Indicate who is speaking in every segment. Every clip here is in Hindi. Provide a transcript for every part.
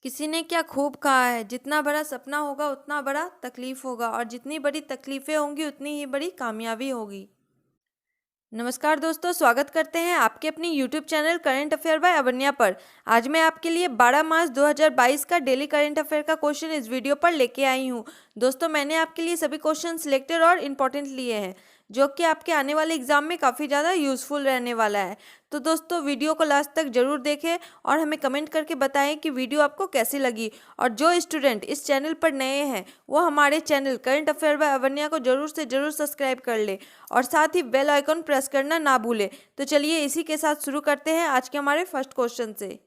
Speaker 1: किसी ने क्या खूब कहा है, जितना बड़ा सपना होगा उतना बड़ा तकलीफ होगा और जितनी बड़ी तकलीफें होंगी उतनी ही बड़ी कामयाबी होगी। नमस्कार दोस्तों, स्वागत करते हैं आपके अपनी YouTube channel current affair by Avanya पर। आज मैं आपके लिए 12 मार्च 2022 का डेली करंट अफेयर का क्वेश्चन इस वीडियो पर लेके आई हूँ। दोस्तों, मैंने आपके लिए सभी क्वेश्चन सिलेक्टेड और इम्पोर्टेंट लिए हैं, जो कि आपके आने वाले एग्जाम में काफ़ी ज़्यादा यूजफुल रहने वाला है। तो दोस्तों, वीडियो को लास्ट तक जरूर देखें और हमें कमेंट करके बताएं कि वीडियो आपको कैसी लगी। और जो स्टूडेंट इस चैनल पर नए हैं वो हमारे channel current affair by Avanya को जरूर से जरूर सब्सक्राइब कर ले और साथ ही बेल आइकन प्रेस करना ना भूले। तो चलिए इसी के साथ शुरू करते हैं आज के हमारे फर्स्ट क्वेश्चन से।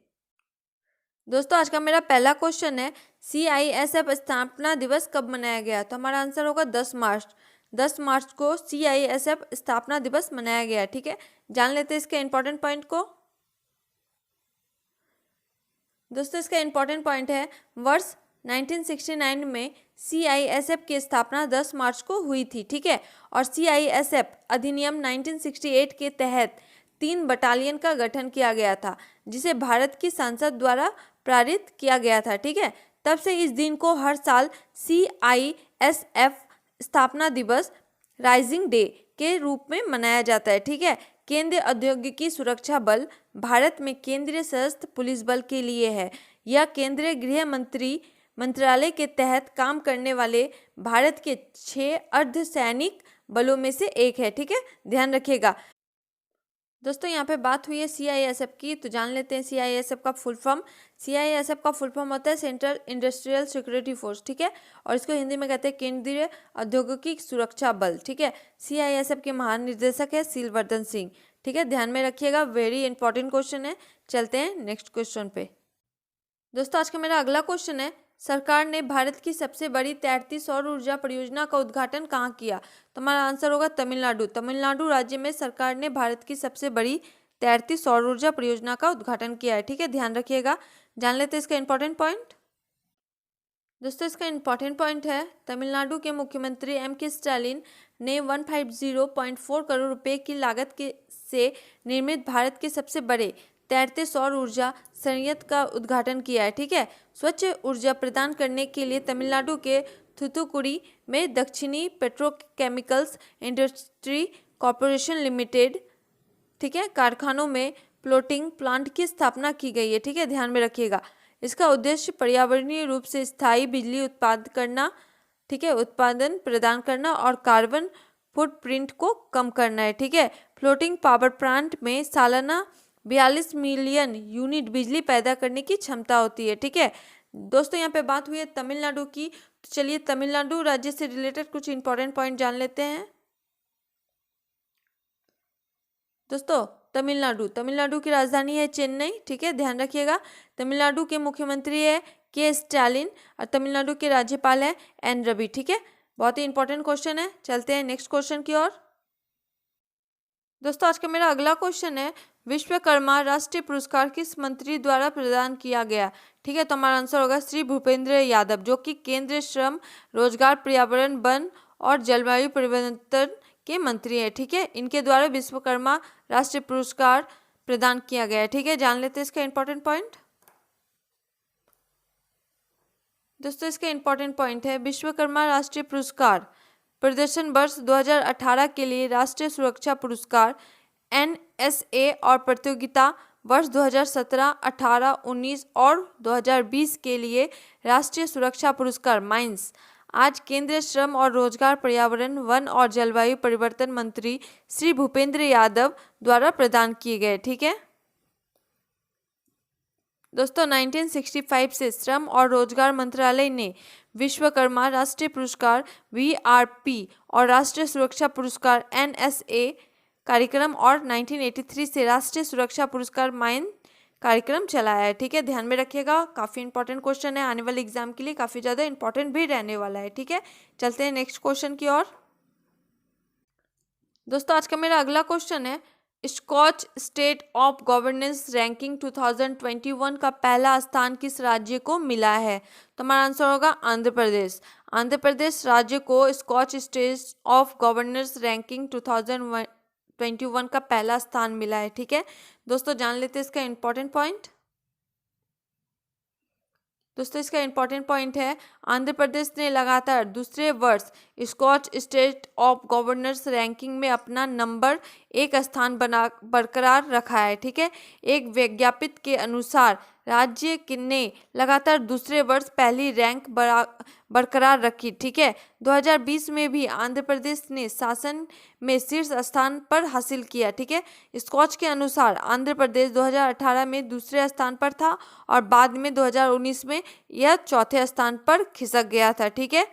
Speaker 1: दोस्तों, आज का मेरा पहला क्वेश्चन है, CISF स्थापना दिवस कब मनाया गया? तो हमारा आंसर होगा 10 मार्च। 10 मार्च को CISF स्थापना दिवस मनाया गया। ठीक है, जान लेते हैं इसके इंपॉर्टेंट पॉइंट को। दोस्तों, इसका इंपॉर्टेंट पॉइंट है, वर्ष 1969 में CISF की स्थापना 10 मार्च को हुई थी। ठीक है, और CISF अधिनियम 1968 के तहत 3 बटालियन का गठन किया गया था, जिसे भारत की संसद द्वारा पारित किया गया था। ठीक है, तब से इस दिन को हर साल CISF स्थापना दिवस राइजिंग डे के रूप में मनाया जाता है। ठीक है, केंद्रीय औद्योगिकी सुरक्षा बल भारत में केंद्रीय सशस्त्र पुलिस बल के लिए है। यह केंद्रीय गृह मंत्रालय के तहत काम करने वाले भारत के 6 अर्धसैनिक बलों में से एक है। ठीक है, ध्यान रखिएगा। दोस्तों, यहाँ पे बात हुई है CISF की, तो जान लेते हैं CISF का फुल फॉर्म। CISF का फुल फॉर्म होता है सेंट्रल इंडस्ट्रियल सिक्योरिटी फोर्स। ठीक है, और इसको हिंदी में कहते हैं केंद्रीय औद्योगिक सुरक्षा बल। ठीक है, CISF के महानिदेशक है सिलवर्धन सिंह। ठीक है, ध्यान में रखिएगा, वेरी इंपॉर्टेंट क्वेश्चन है। चलते हैं नेक्स्ट क्वेश्चन पे। दोस्तों, आज का मेरा अगला क्वेश्चन है, सरकार ने भारत की सबसे बड़ी तैरती सौर ऊर्जा परियोजना का उद्घाटन कहाँ किया? तो हमारा आंसर होगा तमिलनाडु। तमिलनाडु राज्य में सरकार ने भारत की सबसे बड़ी तैरती सौर ऊर्जा परियोजना का उद्घाटन किया है। ठीक है, ध्यान रखिएगा। जान लेते हैं इसका इंपॉर्टेंट पॉइंट। दोस्तों, इसका इंपॉर्टेंट पॉइंट है, तमिलनाडु के मुख्यमंत्री M.K. स्टालिन ने 150.4 करोड़ रुपए की लागत से निर्मित भारत के सबसे बड़े तैरते सौर ऊर्जा संयंत्र का उद्घाटन किया है। ठीक है, स्वच्छ ऊर्जा प्रदान करने के लिए तमिलनाडु के थूथुकुडी में दक्षिणी पेट्रोकेमिकल्स इंडस्ट्री कॉरपोरेशन लिमिटेड, ठीक है, कारखानों में फ्लोटिंग प्लांट की स्थापना की गई है। ठीक है, ध्यान में रखिएगा। इसका उद्देश्य पर्यावरणीय रूप से स्थायी बिजली उत्पादन करना, ठीक है, उत्पादन प्रदान करना और कार्बन फुटप्रिंट को कम करना है। ठीक है, फ्लोटिंग पावर प्लांट में सालाना 42 मिलियन यूनिट बिजली पैदा करने की क्षमता होती है। ठीक है दोस्तों, यहाँ पे बात हुई है तमिलनाडु की, तो चलिए तमिलनाडु राज्य से रिलेटेड कुछ इंपॉर्टेंट पॉइंट जान लेते हैं। दोस्तों, तमिलनाडु की राजधानी है चेन्नई। ठीक है, ध्यान रखिएगा। तमिलनाडु के मुख्यमंत्री है के स्टालिन और तमिलनाडु के राज्यपाल है एन रवि। ठीक है, बहुत ही इंपॉर्टेंट क्वेश्चन है। चलते हैं नेक्स्ट क्वेश्चन की ओर। दोस्तों, आज का मेरा अगला क्वेश्चन है, विश्वकर्मा राष्ट्रीय पुरस्कार किस मंत्री द्वारा प्रदान किया गया? ठीक है, तो हमारा आंसर होगा श्री भूपेंद्र यादव, जो कि केंद्रीय श्रम, रोजगार, पर्यावरण, वन और जलवायु परिवर्तन के मंत्री है। ठीक है, इनके द्वारा विश्वकर्मा राष्ट्रीय पुरस्कार प्रदान किया गया है। ठीक है, जान लेते हैं इसका इंपॉर्टेंट पॉइंट। दोस्तों, इसका इंपॉर्टेंट पॉइंट है, विश्वकर्मा राष्ट्रीय पुरस्कार प्रदर्शन वर्ष 2018 के लिए राष्ट्रीय सुरक्षा पुरस्कार NSA और प्रतियोगिता वर्ष 2017, 18, 19 और 2020 के लिए राष्ट्रीय सुरक्षा पुरस्कार माइंस आज केंद्रीय श्रम और रोजगार, पर्यावरण, वन और जलवायु परिवर्तन मंत्री श्री भूपेंद्र यादव द्वारा प्रदान किए गए। ठीक है दोस्तों, 1965 से श्रम और रोजगार मंत्रालय ने विश्वकर्मा राष्ट्रीय पुरस्कार VRP और राष्ट्रीय सुरक्षा पुरस्कार NSA कार्यक्रम और 1983 से राष्ट्रीय सुरक्षा पुरस्कार माइन कार्यक्रम चलाया है। ठीक है, ध्यान में रखिएगा, काफ़ी इंपॉर्टेंट क्वेश्चन है, आने वाले एग्जाम के लिए काफ़ी ज़्यादा इंपॉर्टेंट भी रहने वाला है। ठीक है, चलते हैं नेक्स्ट क्वेश्चन की ओर। दोस्तों, आज का मेरा अगला क्वेश्चन है, Skoch state of governance ranking 2021 का पहला स्थान किस राज्य को मिला है? तो हमारा आंसर होगा आंध्र प्रदेश। आंध्र प्रदेश राज्य को Skoch state of governance ranking 2021 का पहला स्थान मिला है। ठीक है दोस्तों, जान लेते हैं इसका इंपॉर्टेंट पॉइंट। दोस्तों इसका इंपॉर्टेंट पॉइंट है, आंध्र प्रदेश ने लगातार दूसरे वर्ष Skoch state of governors ranking में अपना नंबर 1 स्थान बरकरार रखा है। ठीक है, एक विज्ञापित के अनुसार राज्य ने लगातार दूसरे वर्ष पहली रैंक बरकरार रखी। ठीक है, 2020 में भी आंध्र प्रदेश ने शासन में शीर्ष स्थान पर हासिल किया। ठीक है, स्कॉच के अनुसार आंध्र प्रदेश 2018 में दूसरे स्थान पर था और बाद में 2019 में यह चौथे स्थान पर खिसक गया था। ठीक है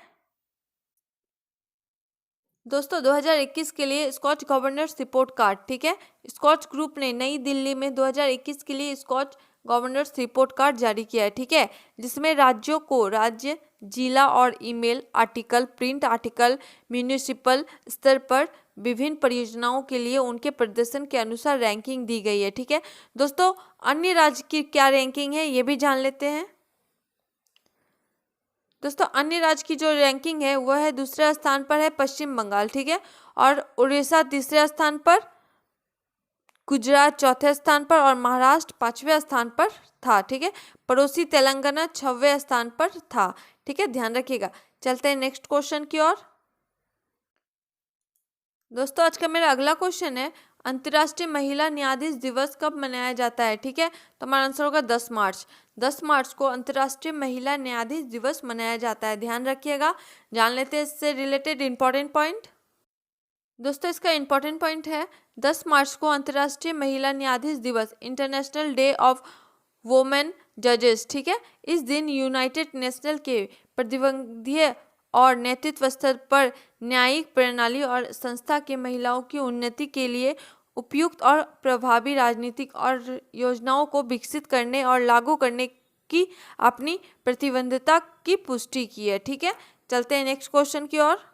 Speaker 1: दोस्तों, 2021 के लिए स्कॉच गवर्नर्स रिपोर्ट कार्ड। ठीक है, स्कॉच ग्रुप ने नई दिल्ली में 2021 के लिए स्कॉच गवर्नर्स रिपोर्ट कार्ड जारी किया है। ठीक है, जिसमें राज्यों को राज्य, जिला और email article, print article, municipal स्तर पर विभिन्न परियोजनाओं के लिए उनके प्रदर्शन के अनुसार रैंकिंग दी गई है। ठीक है दोस्तों, अन्य राज्य की क्या रैंकिंग है ये भी जान लेते हैं। दोस्तों, अन्य राज्य की जो रैंकिंग है वह है, दूसरे स्थान पर है पश्चिम बंगाल। ठीक है, और उड़ीसा तीसरे स्थान पर, गुजरात चौथे स्थान पर और महाराष्ट्र 5वें स्थान पर था। ठीक है, पड़ोसी तेलंगाना 6वें स्थान पर था। ठीक है, ध्यान रखिएगा। चलते हैं नेक्स्ट क्वेश्चन की ओर। दोस्तों, आज का मेरा अगला क्वेश्चन है, अंतर्राष्ट्रीय महिला न्यायाधीश दिवस कब मनाया जाता है। ठीक है, तो हमारा आंसर होगा 10 मार्च। 10 मार्च को अंतर्राष्ट्रीय महिला न्यायाधीश दिवस मनाया जाता है। ध्यान रखिएगा। जान लेते हैं इससे रिलेटेड इंपॉर्टेंट पॉइंट। दोस्तों, इसका इंपॉर्टेंट पॉइंट है, 10 मार्च को अंतर्राष्ट्रीय महिला न्यायाधीश दिवस, इंटरनेशनल डे ऑफ वुमेन जजेस। ठीक है, इस दिन यूनाइटेड नेशनल के प्रतिबंधीय और नेतृत्व स्तर पर न्यायिक प्रणाली और संस्था के महिलाओं की उन्नति के लिए उपयुक्त और प्रभावी राजनीतिक और योजनाओं को विकसित करने और लागू करने की अपनी प्रतिबद्धता की पुष्टि की है। ठीक है, चलते हैं नेक्स्ट क्वेश्चन की ओर।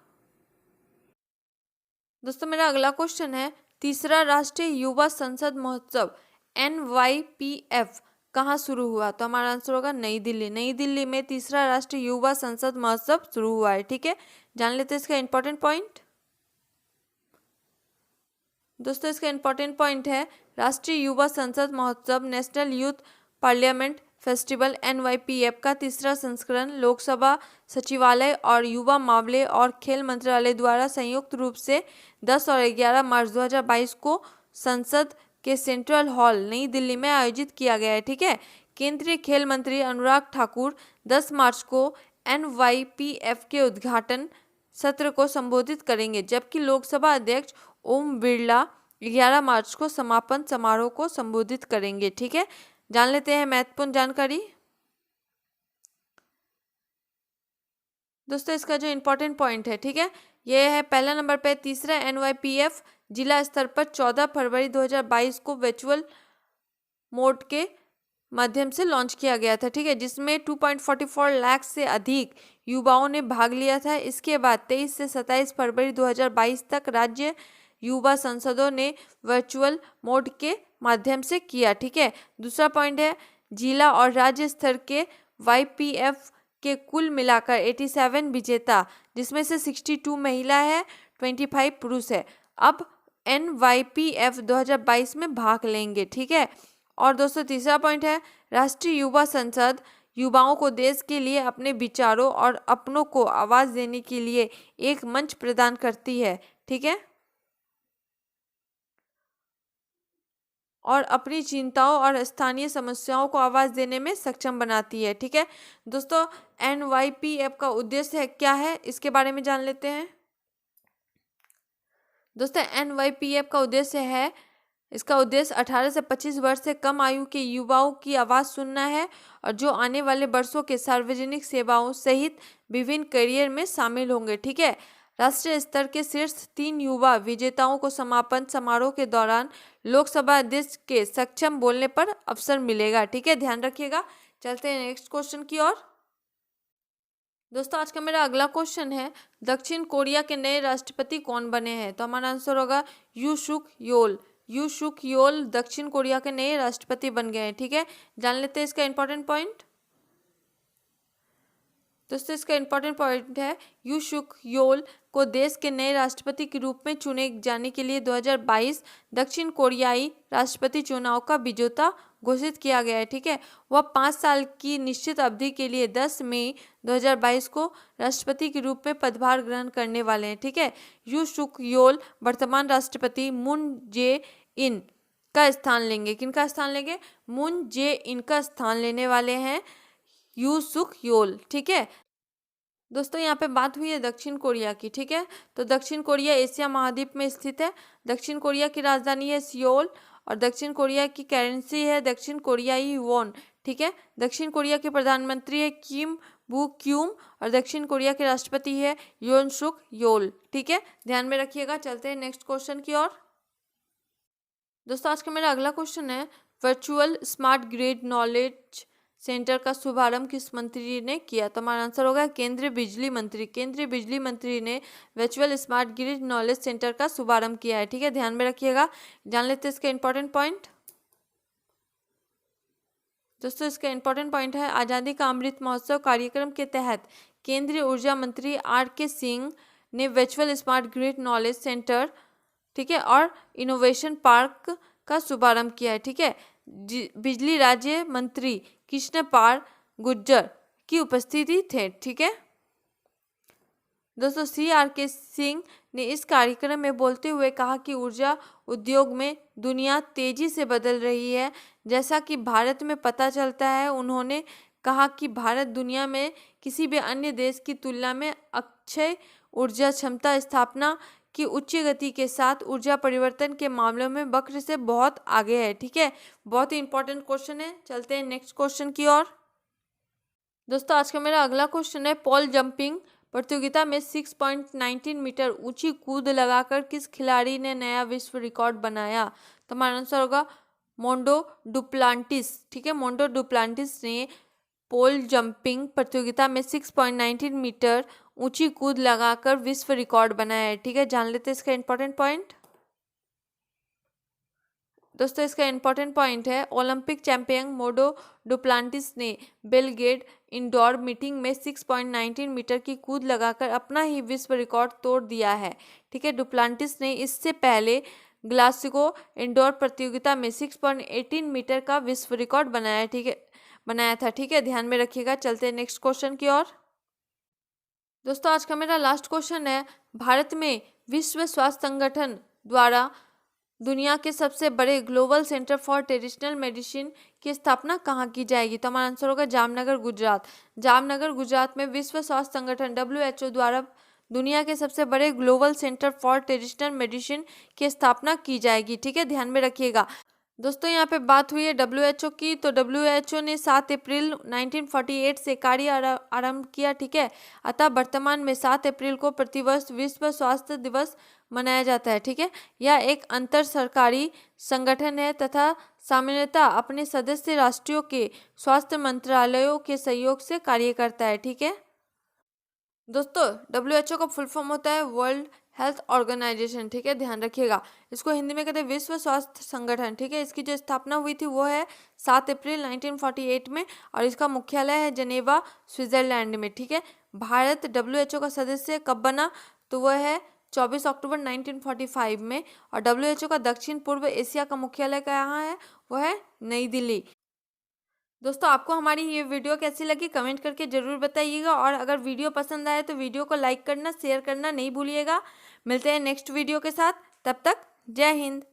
Speaker 1: दोस्तों, मेरा अगला क्वेश्चन है, तीसरा राष्ट्रीय युवा संसद महोत्सव NYPF कहाँ शुरू हुआ। तो हमारा आंसर होगा नई दिल्ली। नई दिल्ली में तीसरा राष्ट्रीय युवा संसद महोत्सव शुरू हुआ है। ठीक है, जान लेते हैं इसका इंपॉर्टेंट पॉइंट। दोस्तों, इसका इंपॉर्टेंट पॉइंट है, राष्ट्रीय युवा संसद महोत्सव national youth parliament festival NYPF का तीसरा संस्करण लोकसभा सचिवालय और युवा मामले और खेल मंत्रालय द्वारा संयुक्त रूप से 10 और 11 मार्च 2022 को संसद के सेंट्रल हॉल नई दिल्ली में आयोजित किया गया है। ठीक है, केंद्रीय खेल मंत्री अनुराग ठाकुर 10 मार्च को NYPF के उद्घाटन सत्र को संबोधित करेंगे, जबकि लोकसभा अध्यक्ष ओम बिरला 11 मार्च को समापन समारोह को संबोधित करेंगे। ठीक है, जान लेते हैं महत्वपूर्ण जानकारी। दोस्तों, इसका जो इंपॉर्टेंट पॉइंट है, ठीक है, यह है पहला नंबर पे, तीसरा NYPF जिला स्तर पर 14 फरवरी 2022 को वर्चुअल मोड के माध्यम से लॉन्च किया गया था। ठीक है, जिसमें 2.44 लाख से अधिक युवाओं ने भाग लिया था। इसके बाद 23 से 27 फरवरी 2022 तक राज्य युवा संसदों ने वर्चुअल मोड के माध्यम से किया। ठीक है, दूसरा पॉइंट है, जिला और राज्य स्तर के YPF के कुल मिलाकर 87 विजेता, जिसमें से 62 महिला है, 25 पुरुष है, अब NYPF 2022 में भाग लेंगे। ठीक है, और दोस्तों तीसरा पॉइंट है, राष्ट्रीय युवा संसद युवाओं को देश के लिए अपने विचारों और अपनों को आवाज देने के लिए एक मंच प्रदान करती है। ठीक है, और अपनी चिंताओं और स्थानीय समस्याओं को आवाज देने में सक्षम बनाती है। ठीक है दोस्तों, NYPF का उद्देश्य क्या है, इसके बारे में जान लेते हैं। दोस्तों, NYPF का उद्देश्य है, इसका उद्देश्य 18 से 25 वर्ष से कम आयु के युवाओं की आवाज़ सुनना है, और जो आने वाले वर्षों के सार्वजनिक सेवाओं सहित विभिन्न करियर में शामिल होंगे। ठीक है, राष्ट्रीय स्तर के शीर्ष 3 युवा विजेताओं को समापन समारोह के दौरान लोकसभा अध्यक्ष के सक्षम बोलने पर अवसर मिलेगा। ठीक है, ध्यान रखिएगा। चलते हैं नेक्स्ट क्वेश्चन की ओर। दोस्तों, आज का मेरा अगला क्वेश्चन है, दक्षिण कोरिया के नए राष्ट्रपति कौन बने हैं। तो हमारा आंसर होगा यू सुक योल। यू सुक योल दक्षिण कोरिया के नए राष्ट्रपति बन गए हैं। ठीक है, जान लेते हैं इसका इंपॉर्टेंट पॉइंट। दोस्तों, इसका इंपॉर्टेंट पॉइंट है, यू सुक योल को देश के नए राष्ट्रपति के रूप में चुने जाने के लिए 2022 दक्षिण कोरियाई राष्ट्रपति चुनाव का विजेता घोषित किया गया है, ठीक है। वह 5 साल की निश्चित अवधि के लिए 10 मई 2022 को राष्ट्रपति के रूप में पदभार ग्रहण करने वाले हैं, ठीक है। यू सुक योल वर्तमान राष्ट्रपति मून जे इन का स्थान लेंगे। किनका स्थान लेंगे? मून जे इन का स्थान लेने वाले हैं यू सुक योल, ठीक है। दोस्तों यहाँ पे बात हुई है दक्षिण कोरिया की, ठीक है। तो दक्षिण कोरिया एशिया महाद्वीप में स्थित है। दक्षिण कोरिया की राजधानी है सियोल और दक्षिण कोरिया की करेंसी है दक्षिण कोरियाई वॉन, ठीक है। दक्षिण कोरिया के प्रधानमंत्री है किम बू क्यूम और दक्षिण कोरिया के राष्ट्रपति है योन सुक योल, ठीक है। ध्यान में रखिएगा। चलते हैं नेक्स्ट क्वेश्चन की ओर। दोस्तों आज का मेरा अगला क्वेश्चन है, virtual smart grid knowledge centre का शुभारंभ किस मंत्री ने किया? तो हमारा आंसर होगा केंद्रीय बिजली मंत्री। केंद्रीय बिजली मंत्री ने virtual smart grid knowledge centre का शुभारंभ किया है, ठीक है। ध्यान में रखिएगा। जान लेते हैं इसके इंपॉर्टेंट पॉइंट। दोस्तों इसका इंपॉर्टेंट पॉइंट है, आज़ादी का अमृत महोत्सव कार्यक्रम के तहत केंद्रीय ऊर्जा मंत्री RK सिंह ने virtual smart grid knowledge centre, ठीक है, और इनोवेशन पार्क का शुभारंभ किया है, ठीक है। बिजली राज्य मंत्री कृष्ण पाल गुर्जर की उपस्थिति थे, ठीक है। दोस्तों CRK सिंह ने इस कार्यक्रम में बोलते हुए कहा कि ऊर्जा उद्योग में दुनिया तेजी से बदल रही है। जैसा कि भारत में पता चलता है, उन्होंने कहा कि भारत दुनिया में किसी भी अन्य देश की तुलना में अक्षय ऊर्जा क्षमता स्थापना की उच्च गति के साथ ऊर्जा परिवर्तन के मामलों में वक्र से बहुत आगे है, ठीक है। बहुत ही इंपॉर्टेंट क्वेश्चन है। चलते हैं नेक्स्ट क्वेश्चन की ओर। दोस्तों आज का मेरा अगला क्वेश्चन है, पॉल जंपिंग प्रतियोगिता में 6.19 मीटर ऊंची कूद लगाकर किस खिलाड़ी ने नया विश्व रिकॉर्ड बनाया? तो हमारा आंसर होगा मोंडो डुप्लांटिस, ठीक है। मोंडो डुप्लांटिस ने पोल जंपिंग प्रतियोगिता में 6.19 मीटर ऊंची कूद लगाकर विश्व रिकॉर्ड बनाया है, ठीक है। जान लेते हैं इसका इंपॉर्टेंट पॉइंट। दोस्तों इसका इंपॉर्टेंट पॉइंट है, ओलंपिक चैंपियन मोडो डुप्लांटिस ने बेलग्रेड इंडोर मीटिंग में 6.19 मीटर की कूद लगाकर अपना ही विश्व रिकॉर्ड तोड़ दिया है, ठीक है। डुप्लांटिस ने इससे पहले ग्लासगो इंडोर प्रतियोगिता में 6.18 मीटर का विश्व रिकॉर्ड बनाया, ठीक है, बनाया था, ठीक है। ध्यान में रखिएगा। चलते हैं नेक्स्ट क्वेश्चन की ओर। दोस्तों आज का मेरा लास्ट क्वेश्चन है, भारत में विश्व स्वास्थ्य संगठन द्वारा दुनिया के सबसे बड़े global centre for traditional medicine की स्थापना कहाँ की जाएगी? तो हमारा आंसर होगा जामनगर गुजरात। जामनगर गुजरात में विश्व स्वास्थ्य संगठन WHO द्वारा दुनिया के सबसे बड़े global centre for traditional medicine की स्थापना की जाएगी, ठीक है। ध्यान में रखिएगा। दोस्तों यहाँ पे बात हुई है WHO की, तो WHO ने 7 अप्रैल 1948 से कार्य आरंभ किया, ठीक है। अतः वर्तमान में 7 अप्रैल को प्रतिवर्ष विश्व स्वास्थ्य दिवस मनाया जाता है, ठीक है। यह एक अंतर सरकारी संगठन है तथा सामान्यतः अपने सदस्य राष्ट्रों के स्वास्थ्य मंत्रालयों के सहयोग से कार्य करता है, ठीक है। दोस्तों WHO का फुल फॉर्म होता है वर्ल्ड हेल्थ ऑर्गेनाइजेशन, ठीक है। ध्यान रखिएगा। इसको हिंदी में कहते हैं विश्व स्वास्थ्य संगठन, ठीक है। इसकी जो स्थापना हुई थी वो है 7 अप्रैल 1948 में और इसका मुख्यालय है जनेवा स्विट्जरलैंड में, ठीक है। भारत WHO का सदस्य कब बना? तो वह है 24 अक्टूबर 1945 में और WHO का दक्षिण पूर्व एशिया का मुख्यालय कहाँ है? वह है नई दिल्ली। दोस्तों आपको हमारी ये वीडियो कैसी लगी कमेंट करके ज़रूर बताइएगा और अगर वीडियो पसंद आए तो वीडियो को लाइक करना शेयर करना नहीं भूलिएगा। मिलते हैं नेक्स्ट वीडियो के साथ, तब तक जय हिंद।